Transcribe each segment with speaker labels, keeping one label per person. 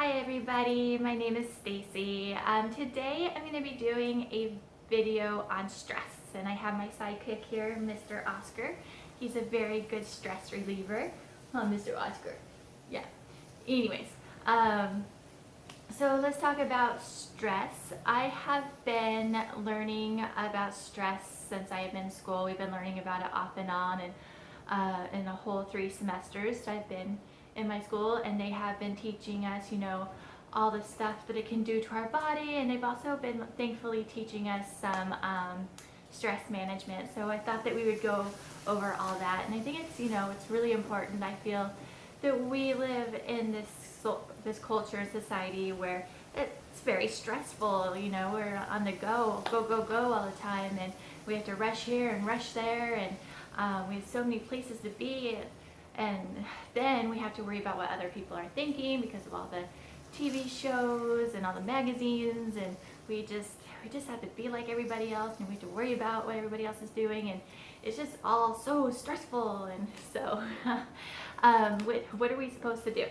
Speaker 1: Hi everybody, my name is Stacy. Today I'm going to be doing a video on stress, and I have my sidekick here, Mr. Oscar. He's a very good stress reliever. Oh, Mr. Oscar. Yeah. Anyways, so let's talk about stress. I have been learning about stress since I have been in school. We've been learning about it off and on, and in the whole 3 semesters I've been in my school, and they have been teaching us, all the stuff that it can do to our body, and they've also been thankfully teaching us some stress management. So I thought that we would go over all that, and I think it's really important. I feel that we live in this culture and society where it's very stressful. We're on the go all the time, and we have to rush here and rush there, and we have so many places to be, and then we have to worry about what other people are thinking because of all the TV shows and all the magazines, and we just have to be like everybody else, and we have to worry about what everybody else is doing, and it's just all so stressful. And so what are we supposed to do?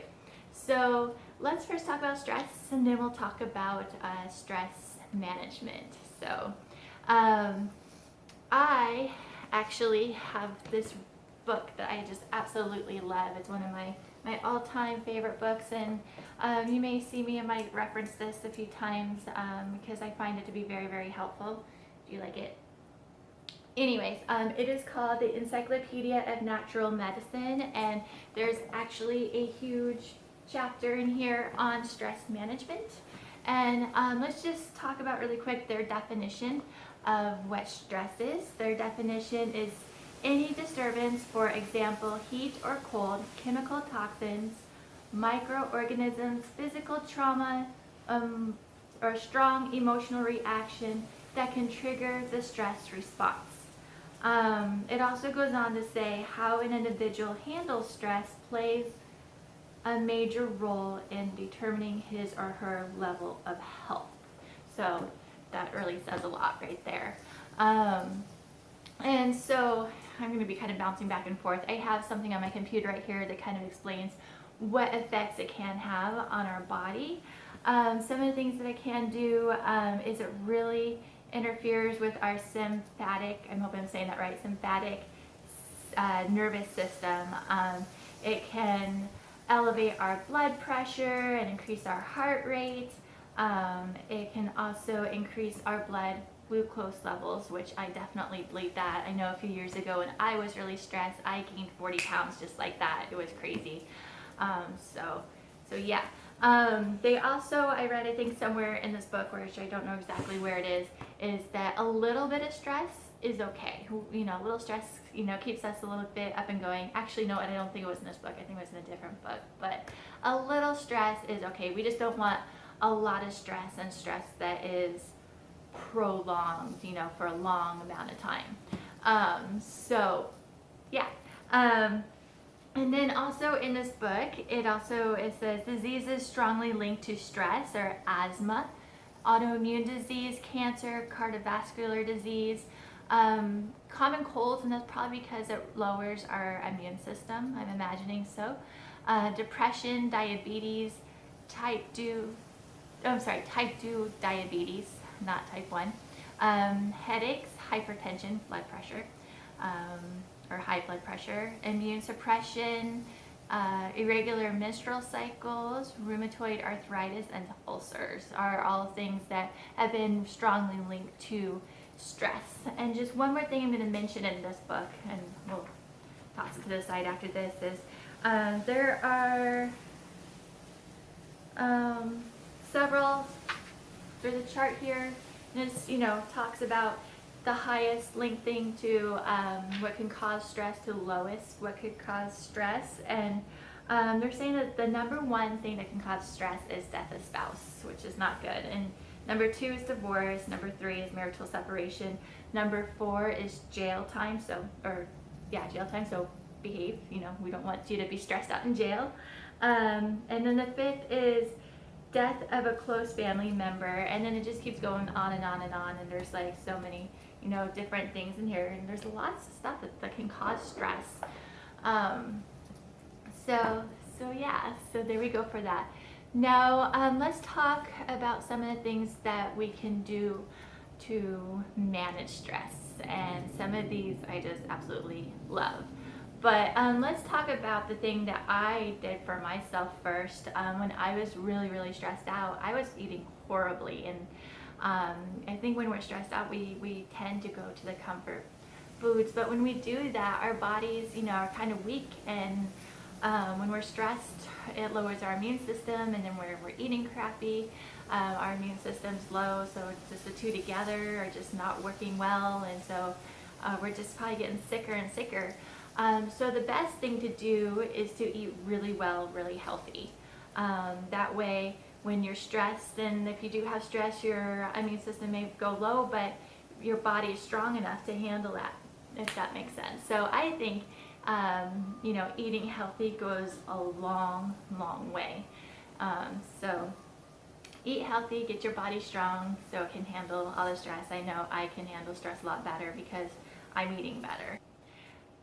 Speaker 1: So let's first talk about stress, and then we'll talk about stress management. So I actually have this book that I just absolutely love. It's one of my all-time favorite books, and you may see me, I might reference this a few times because I find it to be very, very helpful. Do you like it? Anyways, it is called The Encyclopedia of Natural Medicine, and there's actually a huge chapter in here on stress management. And let's just talk about really quick their definition of what stress is. Their definition is any disturbance, for example, heat or cold, chemical toxins, microorganisms, physical trauma, or strong emotional reaction that can trigger the stress response. It also goes on to say how an individual handles stress plays a major role in determining his or her level of health. So that really says a lot right there. And so I'm going to be kind of bouncing back and forth. I have something on my computer right here that kind of explains what effects it can have on our body. Some of the things that it can do is it really interferes with our sympathetic, I hope I'm saying that right, sympathetic nervous system. It can elevate our blood pressure and increase our heart rate. It can also increase our blood glucose levels, which I definitely believe that. I know a few years ago when I was really stressed, I gained 40 pounds just like that. It was crazy. So yeah. They also, I read, I think somewhere in this book, which I don't know exactly where it is that a little bit of stress is okay. A little stress, keeps us a little bit up and going. Actually, no, I don't think it was in this book. I think it was in a different book. But a little stress is okay. We just don't want a lot of stress, and stress that is prolonged, for a long amount of time. So yeah. And then also in this book, it says diseases strongly linked to stress are asthma, autoimmune disease, cancer, cardiovascular disease, common colds, and that's probably because it lowers our immune system, I'm imagining so. Depression, diabetes, type 2 diabetes, not type 1, headaches, hypertension, blood pressure, or high blood pressure, immune suppression, irregular menstrual cycles, rheumatoid arthritis, and ulcers are all things that have been strongly linked to stress. And just one more thing I'm going to mention in this book, and we'll toss it to the side after this, is there are several, there's a chart here, and it's, talks about the highest linked thing to what can cause stress to the lowest what could cause stress. And they're saying that the number 1 thing that can cause stress is death of spouse, which is not good. And number 2 is divorce. Number 3 is marital separation. Number 4 is jail time. So behave. We don't want you to be stressed out in jail. And then the 5th is death of a close family member, and then it just keeps going on and on and on, and there's like so many different things in here, and there's lots of stuff that can cause stress. So yeah, so there we go for that. Now, let's talk about some of the things that we can do to manage stress. And some of these I just absolutely love. But let's talk about the thing that I did for myself first. When I was really, really stressed out, I was eating horribly. And I think when we're stressed out, we tend to go to the comfort foods. But when we do that, our bodies, are kind of weak. And when we're stressed, it lowers our immune system. And then we're eating crappy, our immune system's low. So it's just the two together are just not working well. And so we're just probably getting sicker and sicker. So the best thing to do is to eat really well, really healthy. That way, when you're stressed, and if you do have stress, your immune system may go low, but your body is strong enough to handle that, if that makes sense. So I think, eating healthy goes a long, long way. So eat healthy, get your body strong so it can handle all the stress. I know I can handle stress a lot better because I'm eating better.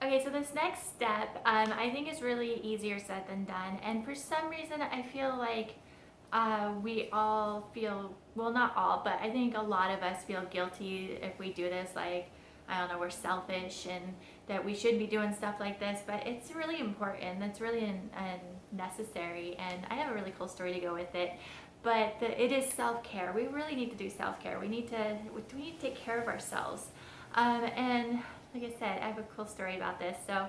Speaker 1: Okay, so this next step, I think is really easier said than done. And for some reason, I feel like we all feel, well, not all, but I think a lot of us feel guilty if we do this. Like, I don't know, we're selfish and that we should be doing stuff like this, but it's really important. It's really necessary. And I have a really cool story to go with it. But it is self-care. We really need to do self-care. We need to take care of ourselves. And like I said, I have a cool story about this. So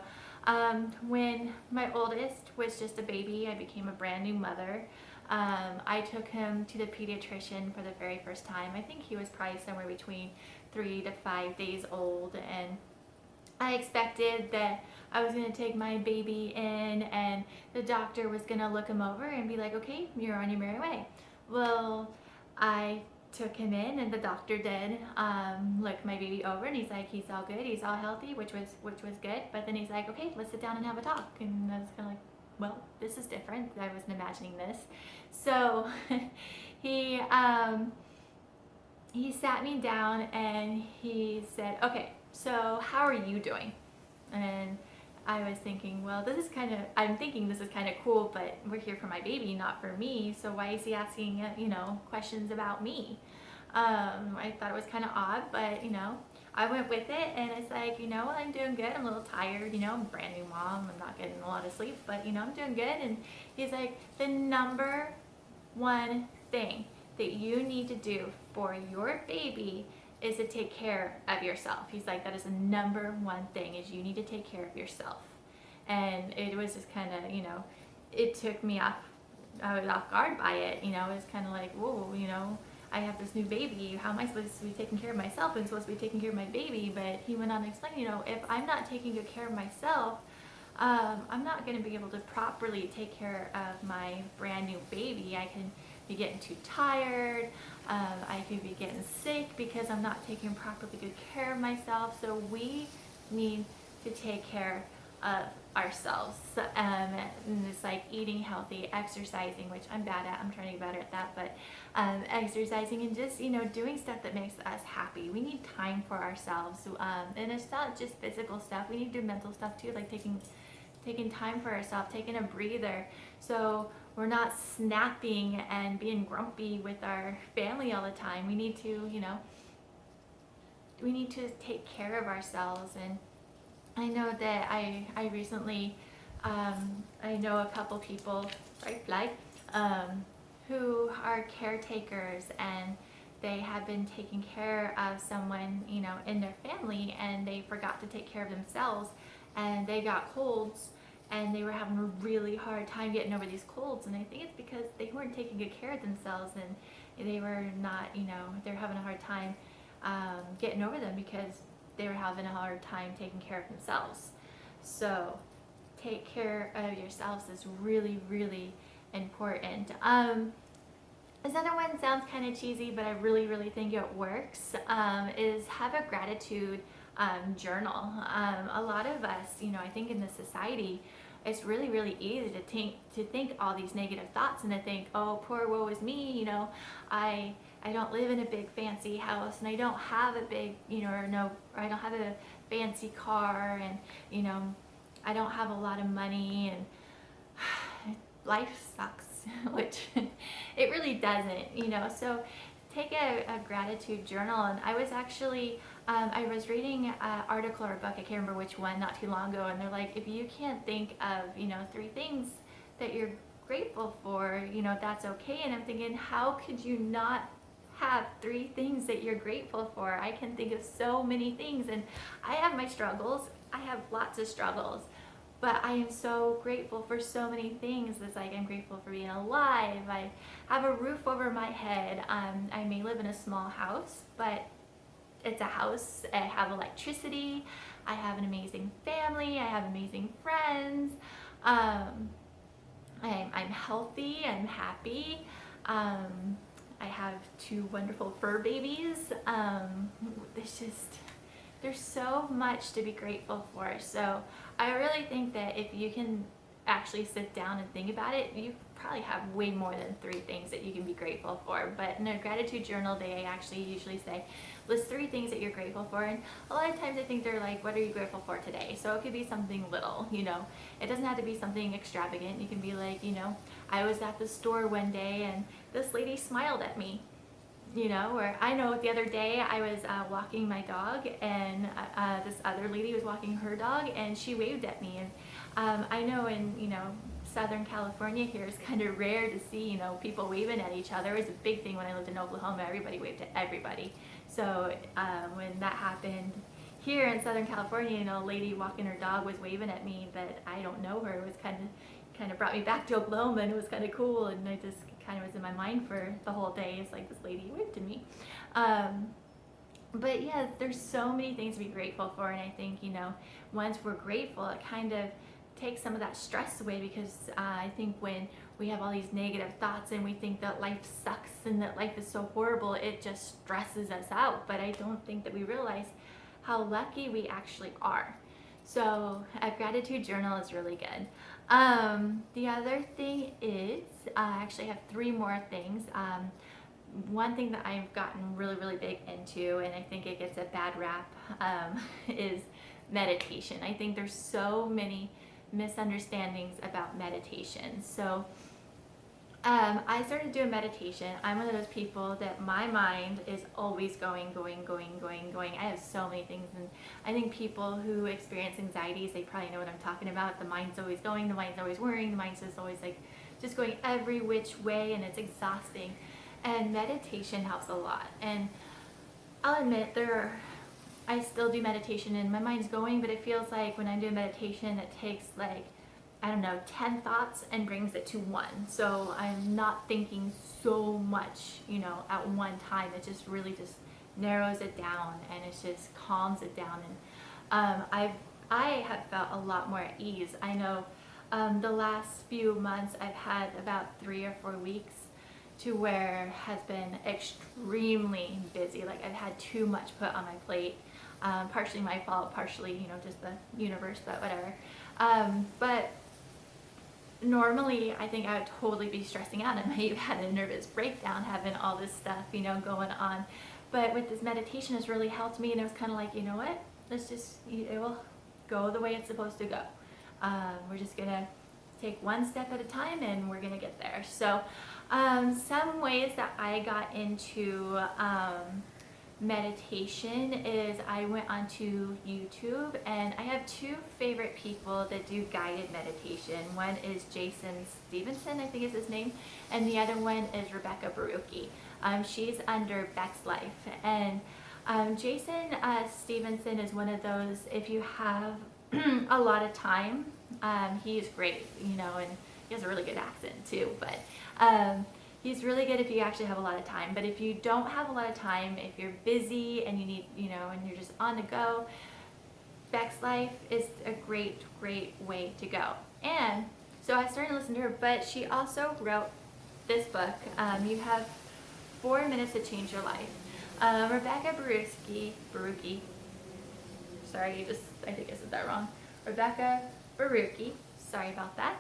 Speaker 1: when my oldest was just a baby, I became a brand new mother. I took him to the pediatrician for the very first time. I think he was probably somewhere between 3 to 5 days old, and I expected that I was going to take my baby in and the doctor was going to look him over and be like, okay, you're on your merry way. Well, I took him in and the doctor did look my baby over, and he's like, he's all good, he's all healthy, which was good. But then he's like, okay, let's sit down and have a talk. And I was kind of like, well, this is different. I wasn't imagining this. So he sat me down and he said, okay, so how are you doing? And I was thinking, well, I'm thinking this is kind of cool, but we're here for my baby, not for me. So why is he asking, questions about me? I thought it was kind of odd, but, I went with it, and it's like, I'm doing good. I'm a little tired, I'm a brand new mom. I'm not getting a lot of sleep, but, I'm doing good. And he's like, the number one thing that you need to do for your baby is to take care of yourself. He's like, that is the number one thing, is you need to take care of yourself. And it was just kind of, it took me off, I was off guard by it. It was kind of like, whoa, I have this new baby. How am I supposed to be taking care of myself? I'm supposed to be taking care of my baby. But he went on to explain, if I'm not taking good care of myself, I'm not going to be able to properly take care of my brand new baby. I can be getting too tired. I could be getting sick because I'm not taking properly good care of myself. So we need to take care of ourselves. And it's like eating healthy, exercising, which I'm bad at. I'm trying to get better at that. But exercising and just, doing stuff that makes us happy. We need time for ourselves. And it's not just physical stuff. We need to do mental stuff too, like taking time for ourselves, taking a breather. So we're not snapping and being grumpy with our family all the time. We need to, we need to take care of ourselves. And I know that I recently, I know a couple people, who are caretakers, and they have been taking care of someone, in their family, and they forgot to take care of themselves, and they got colds, and they were having a really hard time getting over these colds. And I think it's because they weren't taking good care of themselves, and they were not, they're having a hard time getting over them because they were having a hard time taking care of themselves. So take care of yourselves is really, really important. This other one sounds kind of cheesy, but I really, really think it works, is have a gratitude journal. A lot of us, I think in this society, it's really, really easy to think all these negative thoughts and to think, oh, poor woe is me, I don't live in a big fancy house, and I don't have a big, or I don't have a fancy car, and, I don't have a lot of money, and life sucks. which it really doesn't, you know. So take a gratitude journal. And I was actually, I was reading an article or a book, I can't remember which one, not too long ago, and they're like, if you can't think of, you know, 3 things that you're grateful for, you know, that's okay. And I'm thinking, how could you not have 3 things that you're grateful for? I can think of so many things, and I have my struggles. I have lots of struggles, but I am so grateful for so many things. It's like I'm grateful for being alive. I have a roof over my head. I may live in a small house, but it's a house. I have electricity. I have an amazing family. I have amazing friends. I'm healthy. I'm happy. I have 2 wonderful fur babies. There's so much to be grateful for. So I really think that if you can actually sit down and think about it, you probably have way more than 3 things that you can be grateful for. But in a gratitude journal, they actually usually say, list 3 things that you're grateful for. And a lot of times I think they're like, what are you grateful for today? So it could be something little, you know. It doesn't have to be something extravagant. You can be like, you know, I was at the store one day and this lady smiled at me. You know, or I know the other day I was walking my dog, and this other lady was walking her dog, and she waved at me. And I know in, you know, Southern California here, it's kind of rare to see, you know, people waving at each other. It was a big thing when I lived in Oklahoma. Everybody waved at everybody. So when that happened here in Southern California, you know, a lady walking her dog was waving at me, but I don't know her. It was kind of brought me back to Oklahoma, and it was kind of cool, and I just kind of was in my mind for the whole day. It's like, this lady waved to me. But yeah, there's so many things to be grateful for, and I think, you know, once we're grateful, it kind of takes some of that stress away, because I think when we have all these negative thoughts and we think that life sucks and that life is so horrible, it just stresses us out. But I don't think that we realize how lucky we actually are. So a gratitude journal is really good. The other thing is, I actually have 3 more things. One thing that I've gotten really, really big into, and I think it gets a bad rap, is meditation. I think there's so many misunderstandings about meditation. So I started doing meditation. I'm one of those people that my mind is always going. I have so many things, and I think people who experience anxieties, they probably know what I'm talking about. The mind's always going, the mind's always worrying, the mind's just always like just going every which way, and it's exhausting. And meditation helps a lot. And I'll admit, I still do meditation and my mind's going, but it feels like when I'm doing meditation, it takes like, I don't know, 10 thoughts and brings it to 1. So I'm not thinking so much, you know, at one time. It just really just narrows it down, and it just calms it down. And I have felt a lot more at ease. I know the last few months I've had about 3 or 4 weeks to where has been extremely busy. Like I've had too much put on my plate. Partially my fault, partially, you know, just the universe, but whatever. But normally I think I would totally be stressing out. I might have had a nervous breakdown having all this stuff, you know, going on. But with this meditation, it's really helped me, and it was kind of like, you know what, let's just, it will go the way it's supposed to go. We're just gonna take one step at a time, and we're gonna get there. So some ways that I got into meditation is I went onto YouTube, and I have 2 favorite people that do guided meditation. One is Jason Stevenson, I think is his name, and the other one is Rebecca Barucki. She's under Beck's Life. And Jason Stevenson is one of those, if you have a lot of time, he is great, you know, and he has a really good accent too, but he's really good if you actually have a lot of time. But if you don't have a lot of time, if you're busy and you need, you know, and you're just on the go, Beck's Life is a great, great way to go. And so I started to listen to her, but she also wrote this book, You Have 4 Minutes to Change Your Life. Rebecca Barucki, sorry, I think I said that wrong. Rebecca Barucki, sorry about that.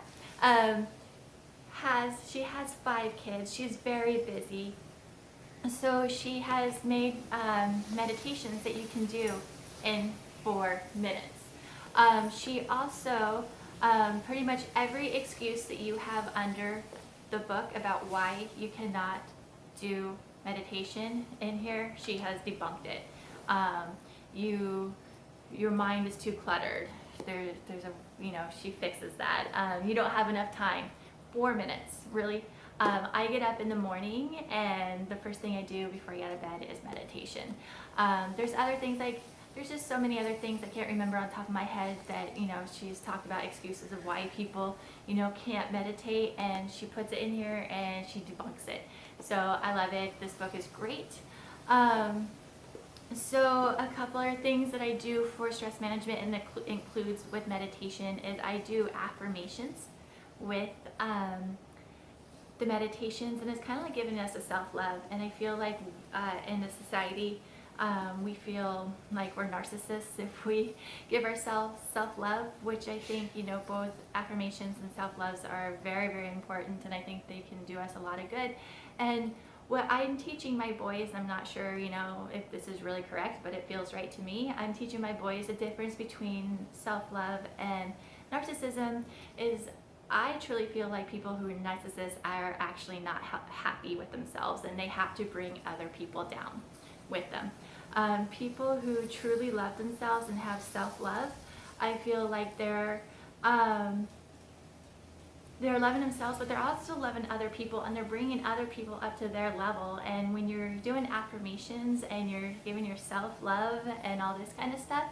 Speaker 1: She has 5 kids. She's very busy. So she has made meditations that you can do in 4 minutes. She also, pretty much every excuse that you have under the book about why you cannot do meditation in here, she has debunked it. Your mind is too cluttered. There's a, she fixes that. You don't have enough time. 4 minutes, really. I get up in the morning and the first thing I do before I get out of bed is meditation. There's other things there's just so many other things I can't remember on top of my head that, she's talked about excuses of why people, can't meditate, and she puts it in here and she debunks it. So I love it. This book is great. So a couple other things that I do for stress management and includes with meditation is I do affirmations with the meditations, and it's kind of like giving us a self-love. And I feel like in the society, we feel like we're narcissists if we give ourselves self-love, which I think, both affirmations and self-loves are very, very important, and I think they can do us a lot of good. And what I'm teaching my boys, I'm not sure, if this is really correct, but it feels right to me. I'm teaching my boys the difference between self-love and narcissism is I truly feel like people who are narcissists are actually not happy with themselves, and they have to bring other people down with them. People who truly love themselves and have self-love, I feel like they're loving themselves, but they're also loving other people, and they're bringing other people up to their level. And when you're doing affirmations and you're giving yourself love and all this kind of stuff,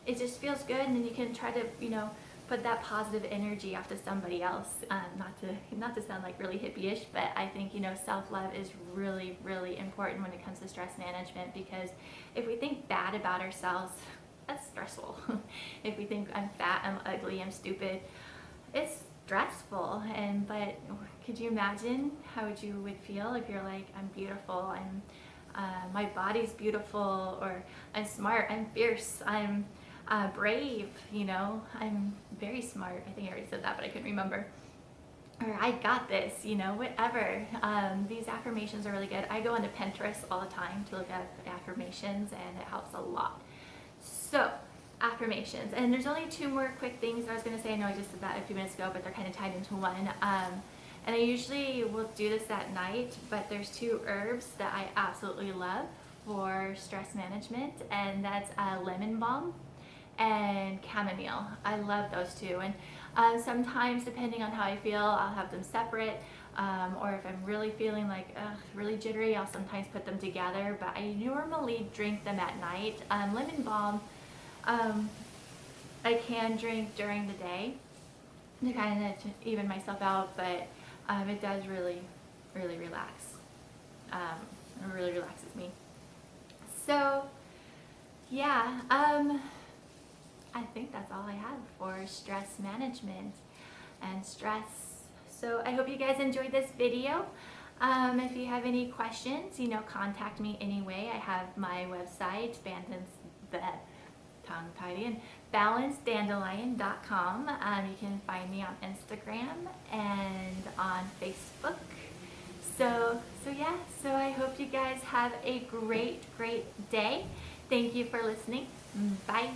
Speaker 1: it just feels good, and then you can try to, put that positive energy off to somebody else. Not to sound like really hippie-ish, but I think, self-love is really, really important when it comes to stress management, because if we think bad about ourselves, that's stressful. If we think I'm fat, I'm ugly, I'm stupid, it's stressful. But could you imagine how you would feel if you're like, I'm beautiful, my body's beautiful, or I'm smart, I'm fierce, I'm brave, I'm very smart. I think I already said that, but I couldn't remember. Or I got this, whatever. These affirmations are really good. I go onto Pinterest all the time to look at affirmations, and it helps a lot. So, affirmations. And there's only 2 more quick things I was going to say. I know I just said that a few minutes ago, but they're kind of tied into one. And I usually will do this at night, but there's 2 herbs that I absolutely love for stress management, and that's lemon balm and chamomile. I love those 2. And sometimes, depending on how I feel, I'll have them separate. Or if I'm really feeling like really jittery, I'll sometimes put them together. But I normally drink them at night. Lemon balm, I can drink during the day to kind of even myself out, but it does really, really relax. It really relaxes me. So, yeah. I think that's all I have for stress management and stress. So I hope you guys enjoyed this video. If you have any questions, contact me anyway. I have my website, balancedandelion.com. You can find me on Instagram and on Facebook. So I hope you guys have a great, great day. Thank you for listening. Bye.